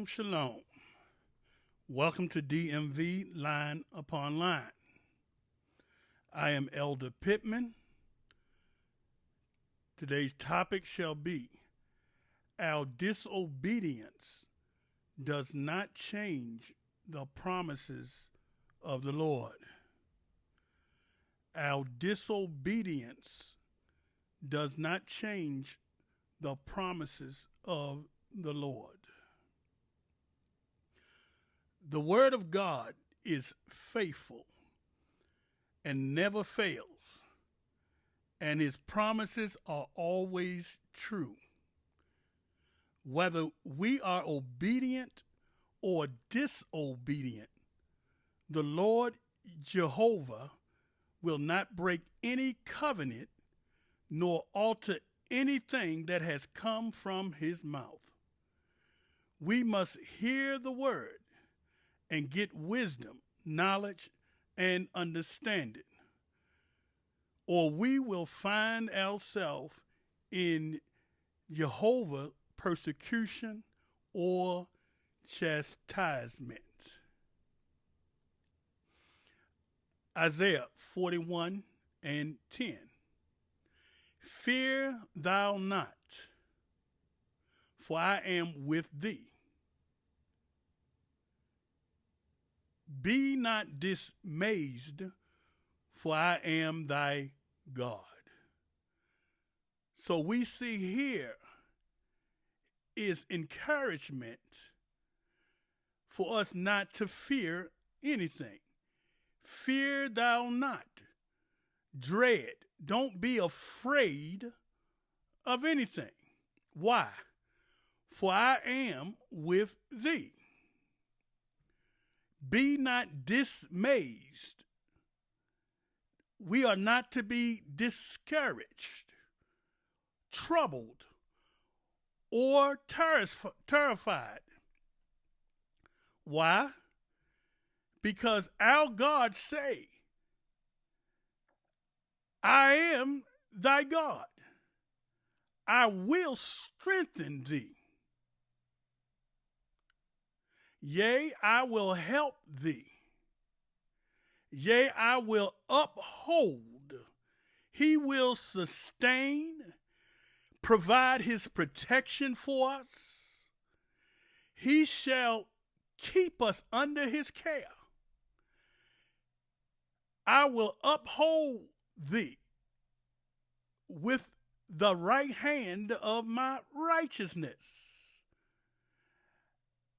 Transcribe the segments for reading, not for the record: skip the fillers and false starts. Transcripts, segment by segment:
Shalom, shalom. Welcome to DMV Line Upon Line. I am Elder Pittman. Today's topic shall be, our disobedience does not change the promises of the Lord. Our disobedience does not change the promises of the Lord. The Word of God is faithful and never fails, and His promises are always true. Whether we are obedient or disobedient, the Lord Jehovah will not break any covenant nor alter anything that has come from His mouth. We must hear the word and get wisdom, knowledge, and understanding, or we will find ourselves in Jehovah's persecution or chastisement. Isaiah 41:10. Fear thou not, for I am with thee. Be not dismayed, for I am thy God. So we see here is encouragement for us not to fear anything. Fear thou not. Dread. Don't be afraid of anything. Why? For I am with thee. Be not dismayed. We are not to be discouraged, troubled, or terrified. Why? Because our God say, I am thy God. I will strengthen thee. Yea, I will help thee. Yea, I will uphold. He will sustain, provide his protection for us. He shall keep us under his care. I will uphold thee with the right hand of my righteousness.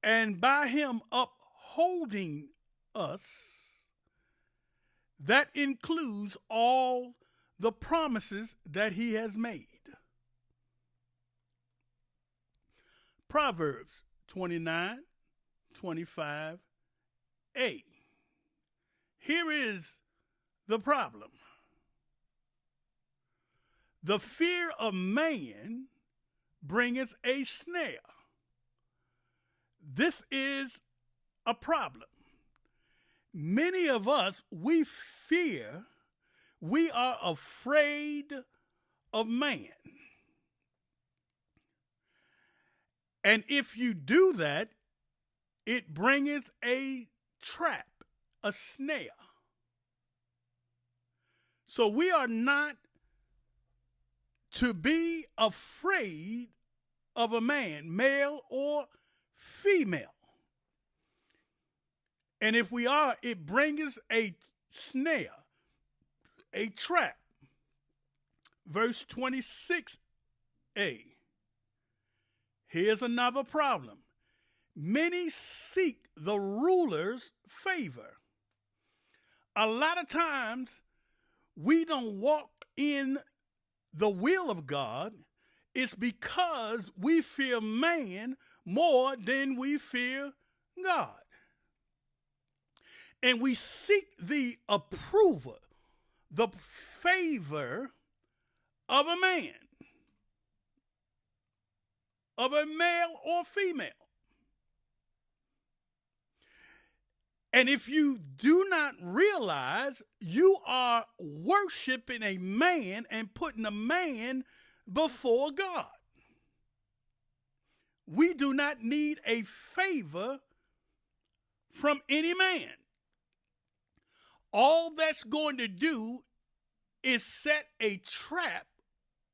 And by him upholding us, that includes all the promises that he has made. Proverbs 29:25a. Here is the problem. The fear of man bringeth a snare. This is a problem. Many of us, we are afraid of man. And if you do that, it bringeth a trap, a snare. So we are not to be afraid of a man, male or female. And if we are, it brings a snare, a trap. Verse 26a. Here's another problem. Many seek the ruler's favor. A lot of times we don't walk in the will of God. It's because we fear man more than we fear God. And we seek the approval, the favor of a man, of a male or female. And if you do not realize, you are worshiping a man and putting a man before God. We do not need a favor from any man. All that's going to do is set a trap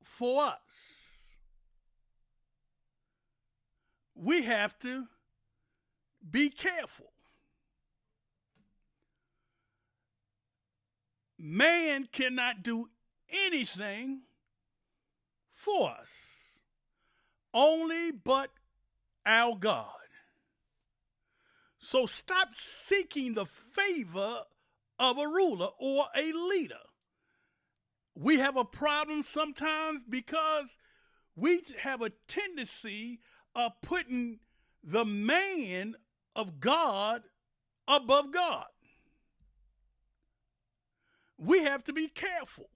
for us. We have to be careful. Man cannot do anything for us, only but our God. So stop seeking the favor of a ruler or a leader. We have a problem sometimes because we have a tendency of putting the man of God above God. We have to be careful.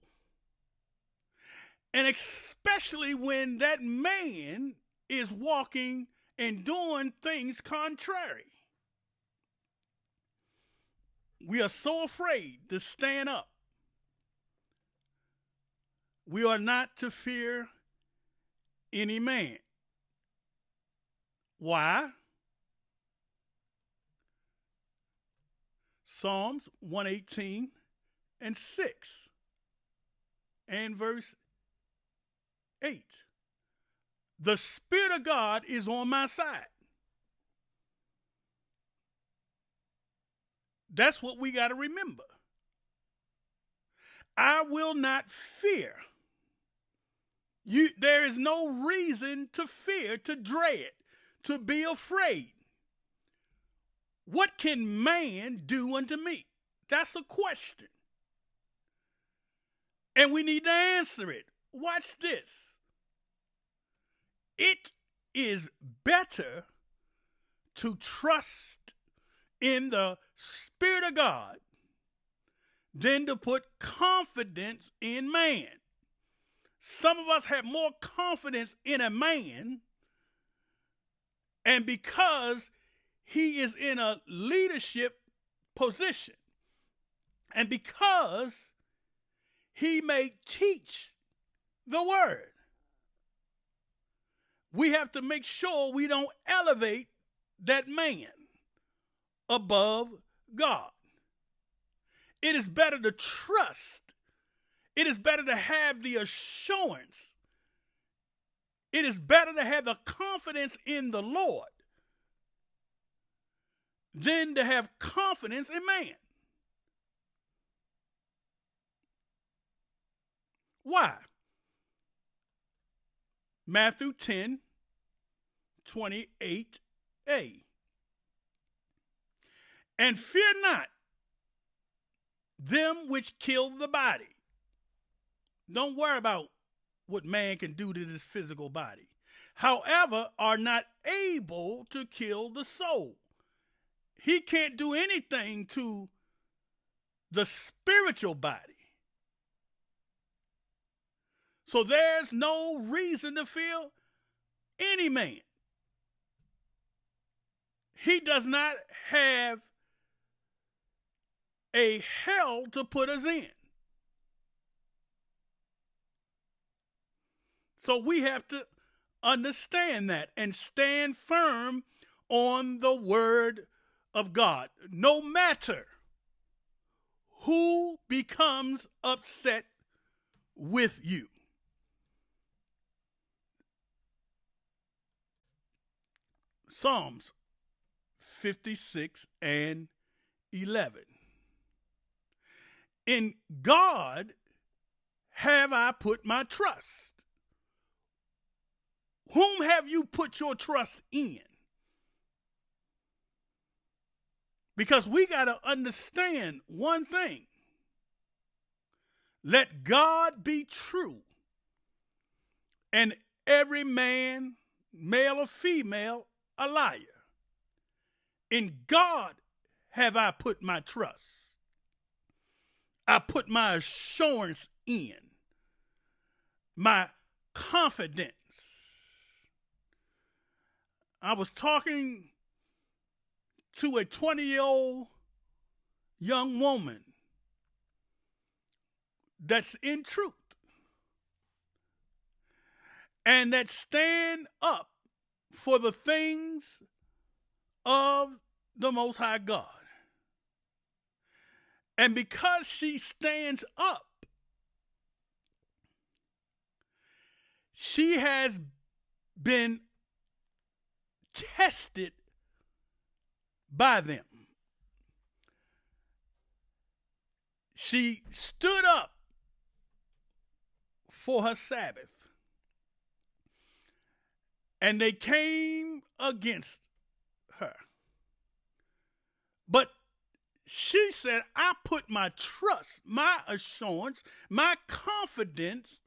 And especially when that man is walking and doing things contrary. We are so afraid to stand up. We are not to fear any man. Why? Psalms 118 and 6 and verse 8. The Spirit of God is on my side. That's what we got to remember. I will not fear. There is no reason to fear, to dread, to be afraid. What can man do unto me? That's a question. And we need to answer it. Watch this. It is better to trust in the Spirit of God than to put confidence in man. Some of us have more confidence in a man, and because he is in a leadership position, and because he may teach the word, we have to make sure we don't elevate that man above God. It is better to trust. It is better to have the assurance. It is better to have the confidence in the Lord than to have confidence in man. Why? Matthew 10:28a. And fear not them which kill the body. Don't worry about what man can do to this physical body. However, are not able to kill the soul. He can't do anything to the spiritual body. So there's no reason to fear any man. He does not have a hell to put us in. So we have to understand that and stand firm on the word of God, no matter who becomes upset with you. Psalms 56 and 11. In God have I put my trust. Whom have you put your trust in? Because we got to understand one thing. Let God be true, and every man, male or female, a liar. In God have I put my trust. I put my assurance in, my confidence. I was talking to a 20-year-old young woman that's in truth and that stand up for the things of the Most High God. And because she stands up, she has been tested by them. She stood up for her Sabbath, and they came against her. But she said, I put my trust, my assurance, my confidence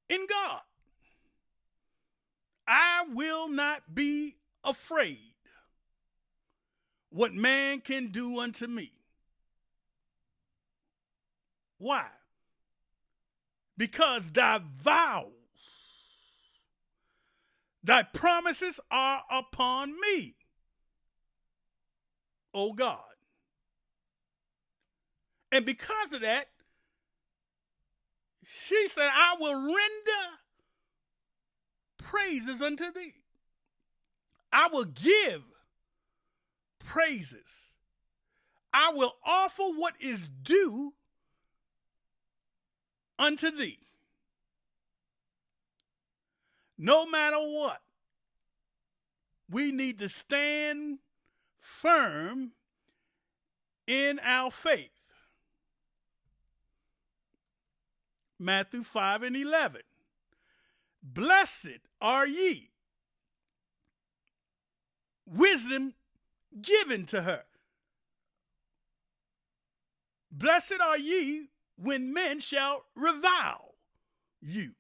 in God. I will not be afraid what man can do unto me. Why? Because thy vows, thy promises are upon me, O God. And because of that, she said, I will render praises unto thee. I will give praises. I will offer what is due unto thee. No matter what, we need to stand firm in our faith. Matthew 5:11. Blessed are ye, wisdom given to her. Blessed are ye when men shall revile you,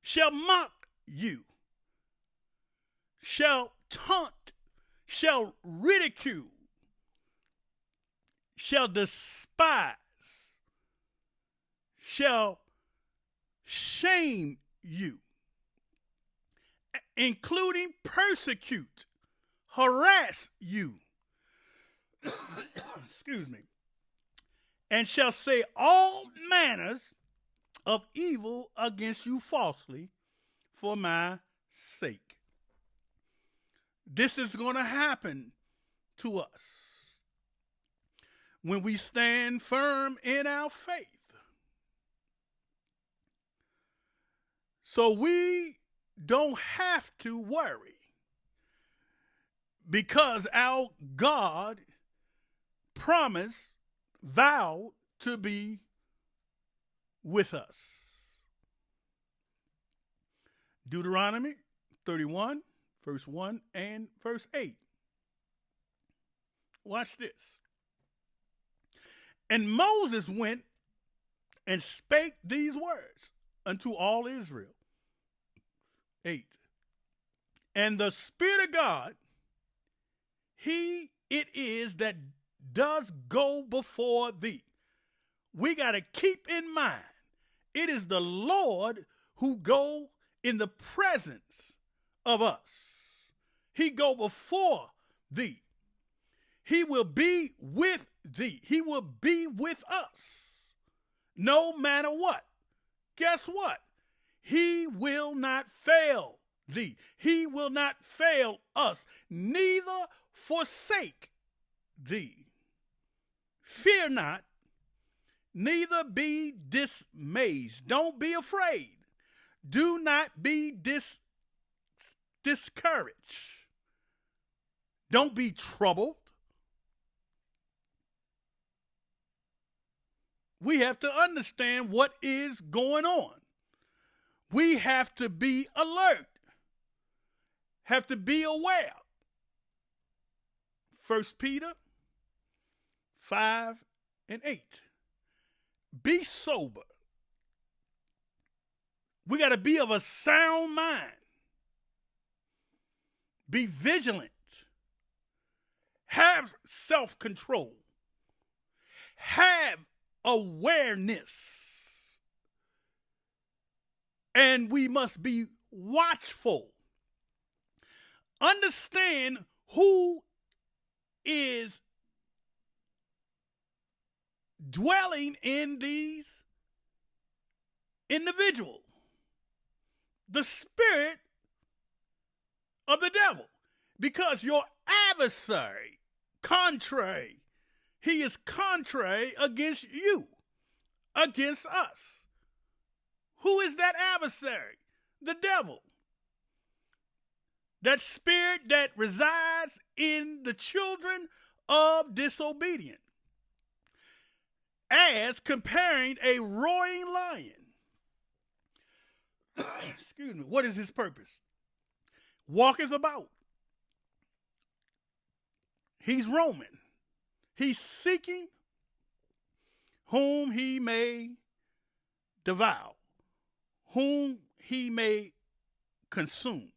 shall mock you, shall taunt, shall ridicule, shall despise, shall shame you, including persecute, harass you, excuse me, and shall say all manners of evil against you falsely for my sake. This is going to happen to us when we stand firm in our faith. So we don't have to worry, because our God promised, vowed to be with us. Deuteronomy 31, verse 1 and verse 8. Watch this. And Moses went and spake these words unto all Israel. 8. And the Spirit of God, he it is that does go before thee. We got to keep in mind, it is the Lord who go in the presence of us. He go before thee. He will be with thee. He will be with us no matter what. Guess what? He will not fail thee. He will not fail us, neither forsake thee. Fear not, neither be dismayed. Don't be afraid. Do not be discouraged. Don't be troubled. We have to understand what is going on. We have to be alert, have to be aware. 1 Peter 5 and 8. Be sober. We got to be of a sound mind. Be vigilant. Have self-control. Have awareness. And we must be watchful. Understand who is dwelling in these individuals. The Spirit of the devil. Because your adversary, contrary, he is contrary against you, against us. Who is that adversary? The devil. That spirit that resides in the children of disobedience. As comparing a roaring lion. Excuse me. What is his purpose? Walketh about. He's roaming. He's seeking whom he may devour, whom he may consume.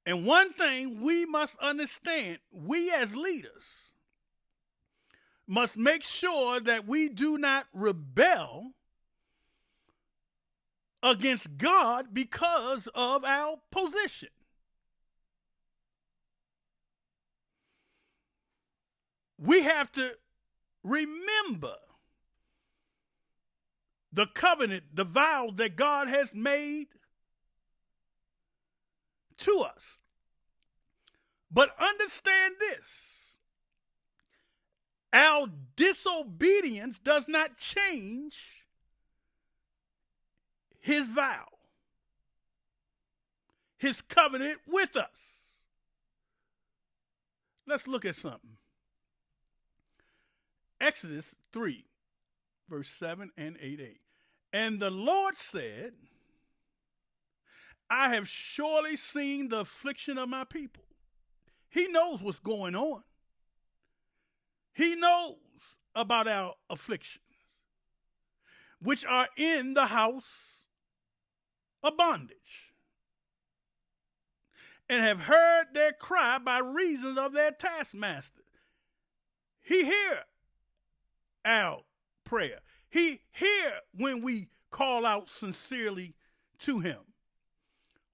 And one thing we must understand, we as leaders must make sure that we do not rebel against God because of our position. We have to remember the covenant, the vow that God has made to us. But understand this, our disobedience does not change his vow, his covenant with us. Let's look at something. Exodus 3, verse 7 and 8a. And the Lord said, I have surely seen the affliction of my people. He knows what's going on. He knows about our afflictions, which are in the house of bondage, and have heard their cry by reason of their taskmaster. He hear our prayer. He hear when we call out sincerely to him.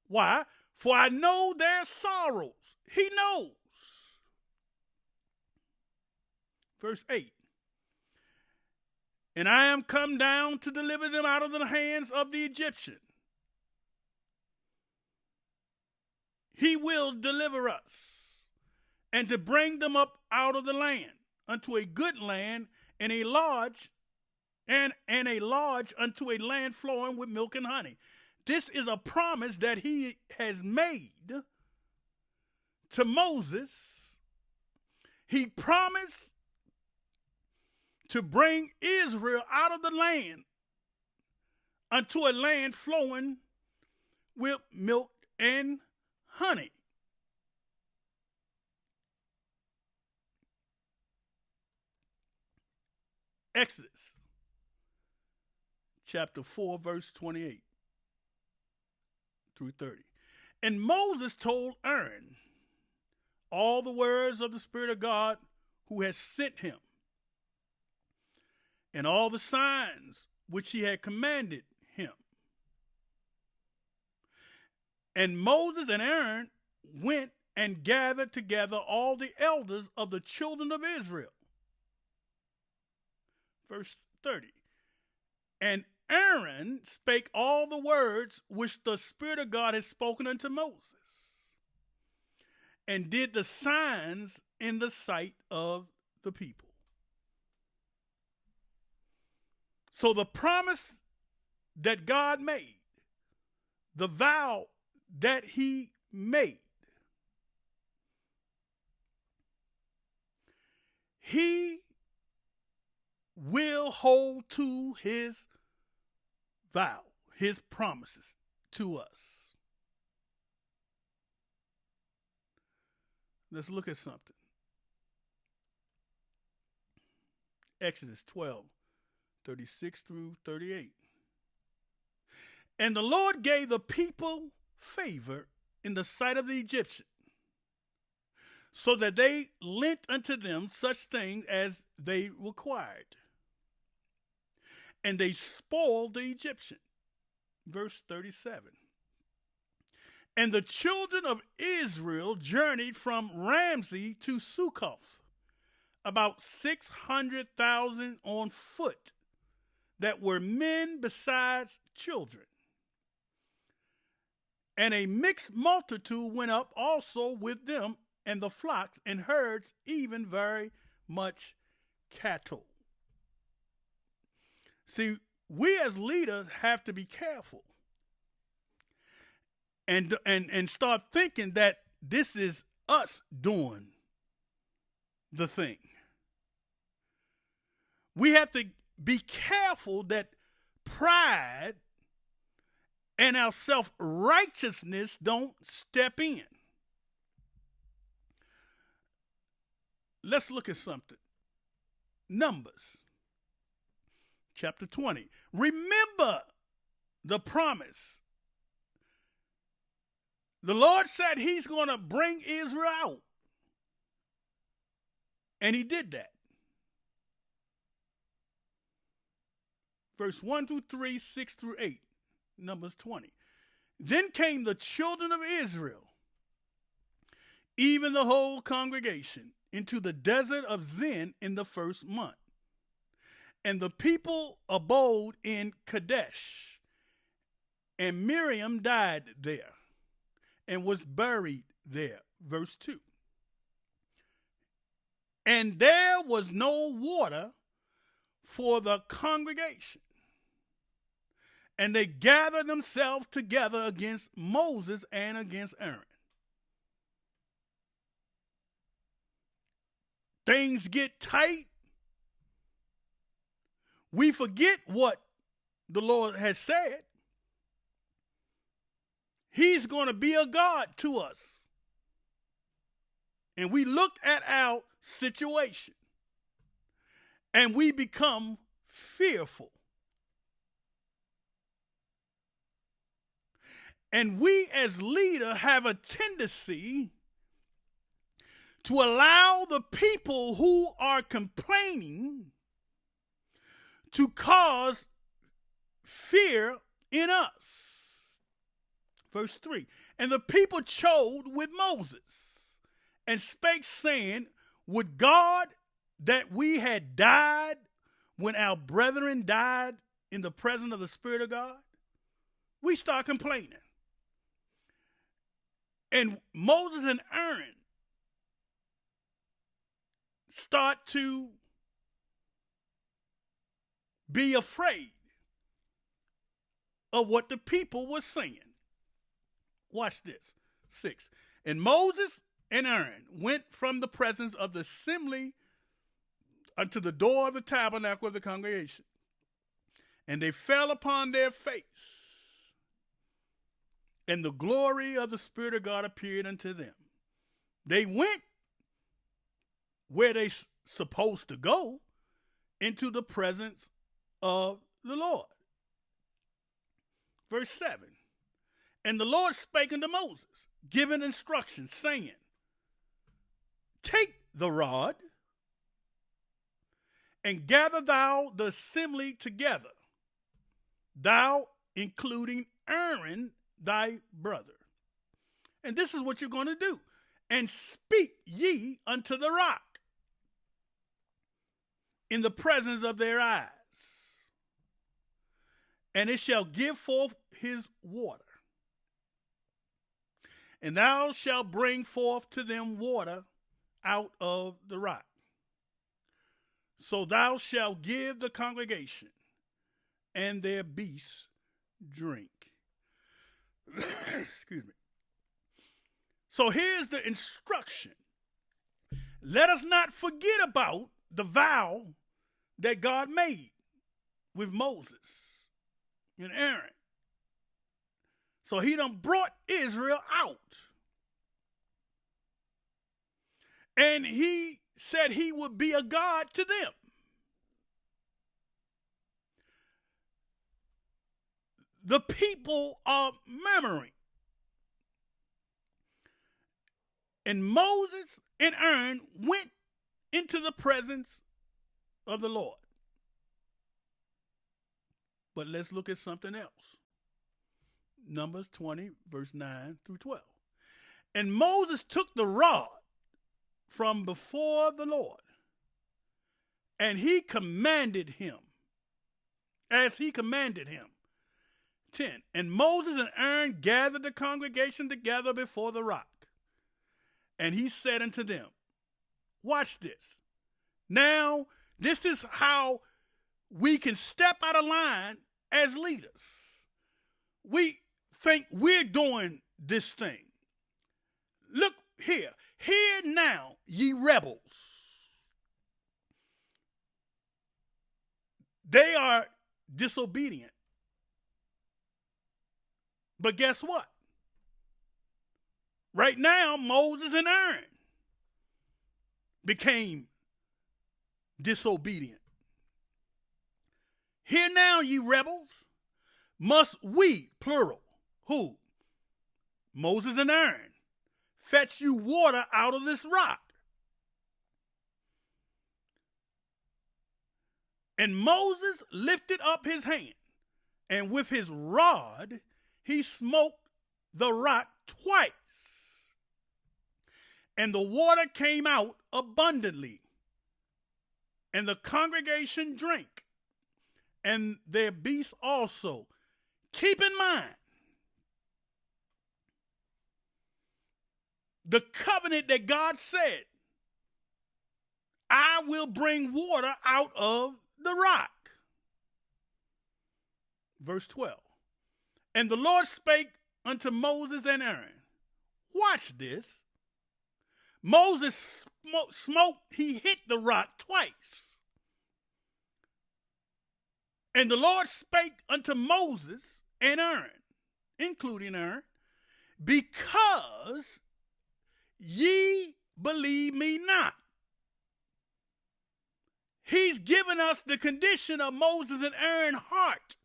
Why? For I know their sorrows. He knows. Verse 8. And I am come down to deliver them out of the hands of the Egyptian. He will deliver us, and to bring them up out of the land unto a good land, and a large unto a land flowing with milk and honey. This is a promise that he has made to Moses. He promised to bring Israel out of the land unto a land flowing with milk and honey. Exodus chapter 4, verse 28 through 30. And Moses told Aaron all the words of the Spirit of God who has sent him, and all the signs which he had commanded him. And Moses and Aaron went and gathered together all the elders of the children of Israel. Verse 30. And Aaron spake all the words which the Spirit of God had spoken unto Moses, and did the signs in the sight of the people. So the promise that God made, the vow that he made, he will hold to his vow, his promises to us. Let's look at something. Exodus 12, 36 through 38. And the Lord gave the people favor in the sight of the Egyptian, so that they lent unto them such things as they required. And they spoiled the Egyptian. Verse 37. And the children of Israel journeyed from Ramsey to Succoth, about 600,000 on foot, that were men besides children. And a mixed multitude went up also with them, and the flocks and herds, even very much cattle. See, we as leaders have to be careful and start thinking that this is us doing the thing. We have to be careful that pride and our self-righteousness don't step in. Let's look at something. Numbers, chapter 20. Remember the promise. The Lord said he's going to bring Israel out. And he did that. Verse 1 through 3, 6 through 8. Numbers 20. Then came the children of Israel, even the whole congregation, into the desert of Zin in the first month. And the people abode in Kadesh. And Miriam died there and was buried there. Verse 2. And there was no water for the congregation. And they gathered themselves together against Moses and against Aaron. Things get tight. We forget what the Lord has said. He's going to be a God to us. And we look at our situation and we become fearful. And we as leaders have a tendency to allow the people who are complaining to cause fear in us. Verse 3. And the people chode with Moses and spake, saying, would God that we had died when our brethren died in the presence of the Spirit of God? We start complaining. And Moses and Aaron start to be afraid of what the people were saying. Watch this. 6. And Moses and Aaron went from the presence of the assembly unto the door of the tabernacle of the congregation. And they fell upon their face. And the glory of the Spirit of God appeared unto them. They went where they supposed to go, into the presence of the Lord. Verse 7. And the Lord spake unto Moses, giving instructions, saying, take the rod, and gather thou the assembly together, thou including Aaron thy brother. And this is what you're going to do. And speak ye unto the rock in the presence of their eyes, and it shall give forth his water. And thou shalt bring forth to them water out of the rock. So thou shalt give the congregation and their beasts drink. Excuse me. So here's the instruction. Let us not forget about the vow that God made with Moses and Aaron. So he done brought Israel out. And he said he would be a God to them. The people are murmuring. And Moses and Aaron went into the presence of the Lord. But let's look at something else. Numbers 20, verse 9 through 12. And Moses took the rod from before the Lord, and he commanded him, as he commanded him, 10. And Moses and Aaron gathered the congregation together before the rock. And he said unto them, watch this. Now, this is how we can step out of line as leaders. We think we're doing this thing. Look here. Hear now, ye rebels. They are disobedient. But guess what? Right now, Moses and Aaron became disobedient. Hear now, ye rebels, must we, plural, who? Moses and Aaron, fetch you water out of this rock. And Moses lifted up his hand, and with his rod he smote the rock twice. And the water came out abundantly, and the congregation drank, and their beasts also. Keep in mind, the covenant that God said, I will bring water out of the rock. Verse 12. And the Lord spake unto Moses and Aaron. Watch this. Moses smote, he hit the rock twice. And the Lord spake unto Moses and Aaron, including Aaron, because ye believe me not. He's given us the condition of Moses and Aaron's heart.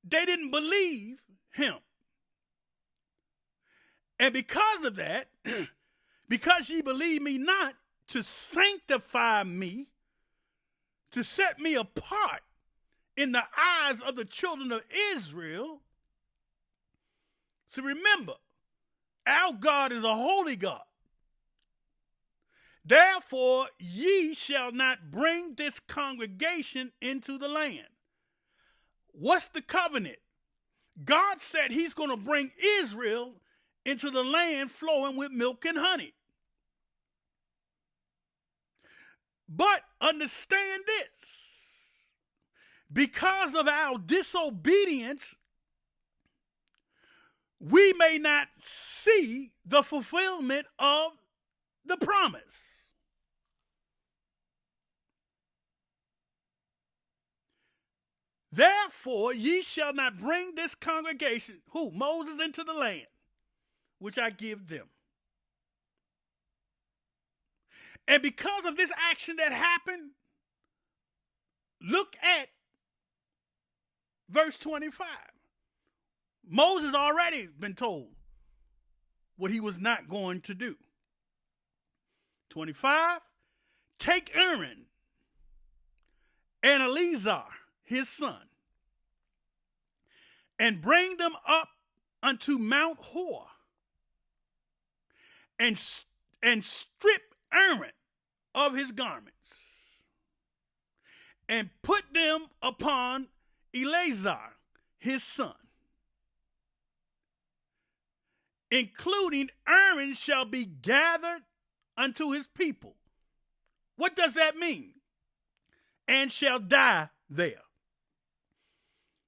They didn't believe him. And because of that, because ye believe me not, to sanctify me, to set me apart in the eyes of the children of Israel. So remember, our God is a holy God. Therefore, ye shall not bring this congregation into the land. What's the covenant? God said he's going to bring Israel into the land flowing with milk and honey. But understand this. Because of our disobedience, we may not see the fulfillment of the promise. Therefore, ye shall not bring this congregation, who? Moses, into the land, which I give them. And because of this action that happened, look at verse 25. Moses already been told what he was not going to do. 25, take Aaron and Eleazar, his son, and bring them up unto Mount Hor, and strip Aaron of his garments, and put them upon Eleazar, his son, including Aaron shall be gathered unto his people. What does that mean? And shall die there.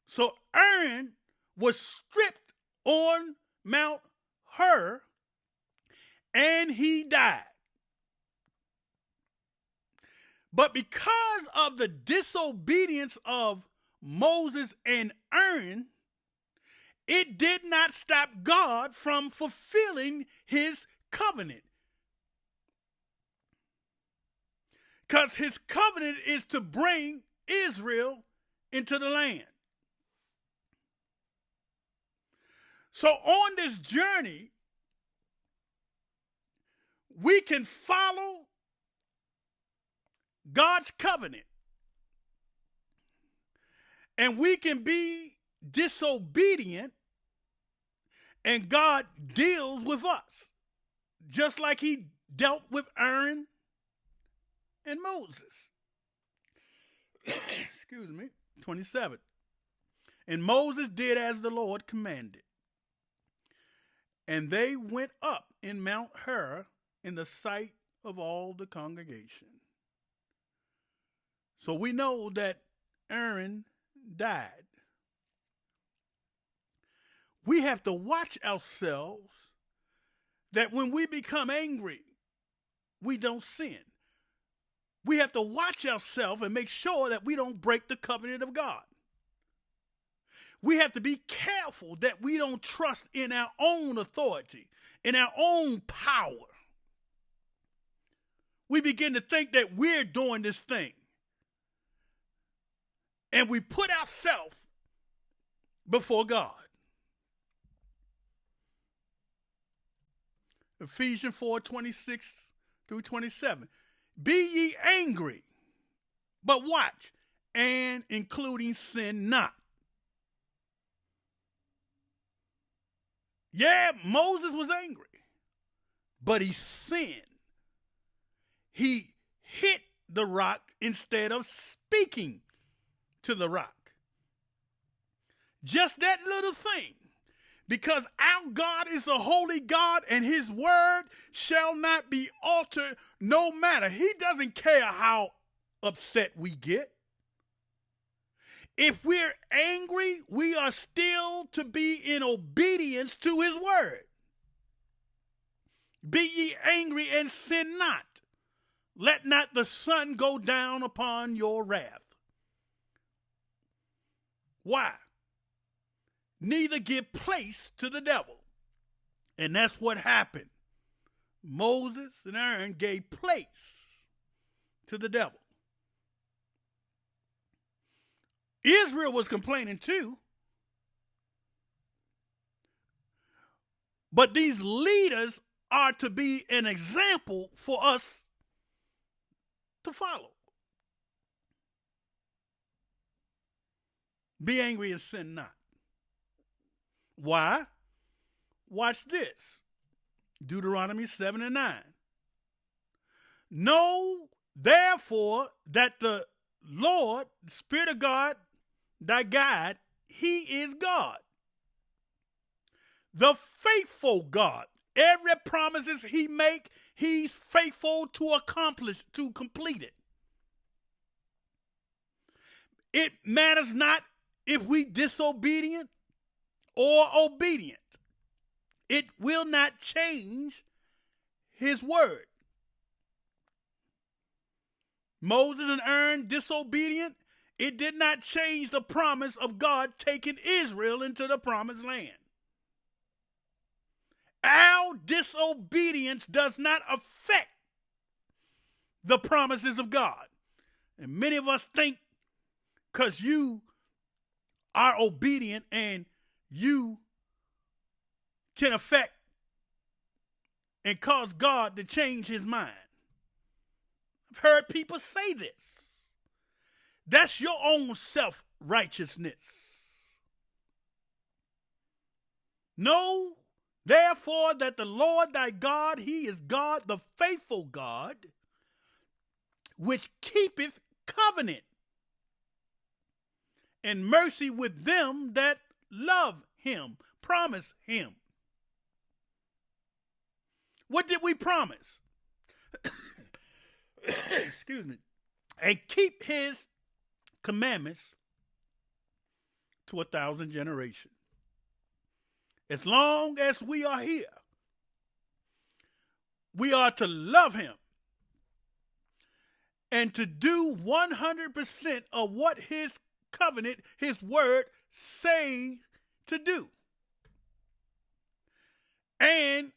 So Aaron was stripped on Mount Hor, and he died. But because of the disobedience of Moses and Aaron, it did not stop God from fulfilling his covenant. Because his covenant is to bring Israel into the land. So on this journey, we can follow God's covenant, and we can be disobedient, and God deals with us just like he dealt with Aaron and Moses. Excuse me. 27. And Moses did as the Lord commanded. And they went up in Mount Hor in the sight of all the congregation. So we know that Aaron died. We have to watch ourselves that when we become angry, we don't sin. We have to watch ourselves and make sure that we don't break the covenant of God. We have to be careful that we don't trust in our own authority, in our own power. We begin to think that we're doing this thing. And we put ourselves before God. Ephesians 4:26-27. Be ye angry, but watch, and including sin not. Yeah, Moses was angry, but he sinned. He hit the rock instead of speaking to the rock. Just that little thing. Because our God is a holy God and his word shall not be altered no matter. He doesn't care how upset we get. If we're angry, we are still to be in obedience to his word. Be ye angry and sin not. Let not the sun go down upon your wrath. Why? Neither give place to the devil. And that's what happened. Moses and Aaron gave place to the devil. Israel was complaining too. But these leaders are to be an example for us to follow. Be angry and sin not. Why? Watch this. Deuteronomy 7:9. Know therefore that the Lord, the Spirit of God, thy God, he is God. The faithful God. Every promises he make, he's faithful to accomplish, to complete it. It matters not if we disobedient or obedient. It will not change his word. Moses and Aaron disobedient, it did not change the promise of God taking Israel into the promised land. Our disobedience does not affect the promises of God. And many of us think because you are obedient and you can affect and cause God to change his mind. I've heard people say this. That's your own self-righteousness. Know, therefore, that the Lord thy God, he is God, the faithful God, which keepeth covenant and mercy with them that love him, promise him. What did we promise? Excuse me. And keep his commandments to 1,000 generations. As long as we are here, we are to love him and to do 100% of what his covenant, his word, say to do. And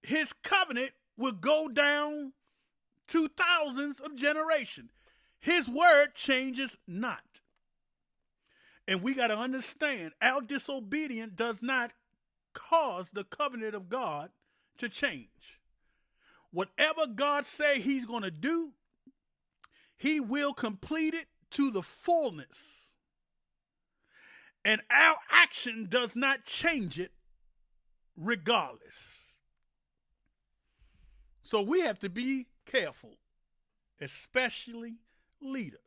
his covenant will go down to thousands of generations. His word changes not. And we got to understand, our disobedience does not cause the covenant of God to change. Whatever God say he's going to do, he will complete it to the fullness. And our action does not change it regardless. So we have to be careful, especially leaders,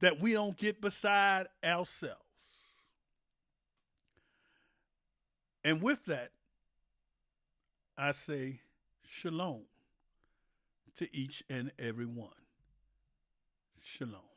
that we don't get beside ourselves. And with that, I say shalom to each and every one. Shalom.